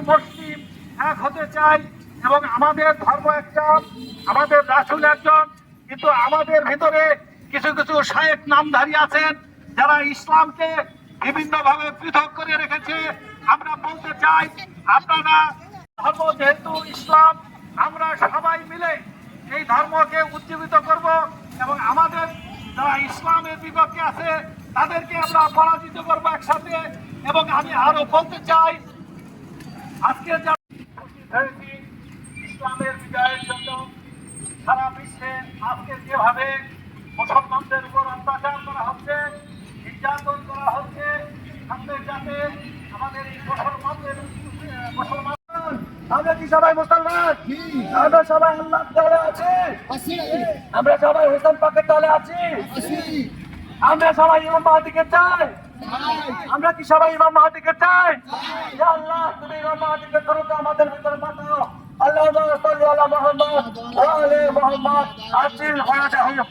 মুসলিম এক হতে চাই এবং আমাদের ধর্ম একটা, আমাদের রাসূল একজন, কিন্তু আমাদের ভিতরে কিছু কিছু শায়েখ নামধারী আছেন যারা ইসলামকে বিভিন্ন ভাবে পৃথক করে রেখেছে। আমরা বলতে চাই আপনারা ধর্ম যেহেতু ইসলাম, আমরা সবাই মিলে এই ধর্মকে উজ্জীবিত করব এবং আমাদের যারা ইসলামের বিপক্ষে আছে তাদেরকে আমরা পরাজিত করবো একসাথে। এবং আমি আরো বলতে চাই আজকে যা হয়েছি ইসলামের বিজয়ের জন্য সারা বিশ্বে আজকে যেভাবে মুসলমানদের উপর অত্যাচার করা হচ্ছে, নির্যাতন করা হচ্ছে, সামনে যাতে আমাদের এই মুসলমান আমরা কি সবাই মুসলমান? আমরা সবাই আল্লাহর দলে আছি, আমরা সবাই হোসেন পাকের দলে আছি, আমরা সবাই ইমাম মাহদিকে চাই, আমরা কি সবাই ইমাম মাহদিকে চাই? ইয়া আল্লাহ, তুমি ইমাম মাহদিকে করো তো আমাদের ভিতরে পাঠাও। আল্লাহুম্মা সাল্লি আলা মুহাম্মদ ওয়া আলি মুহাম্মদ। আজিল হায়াতাহুম।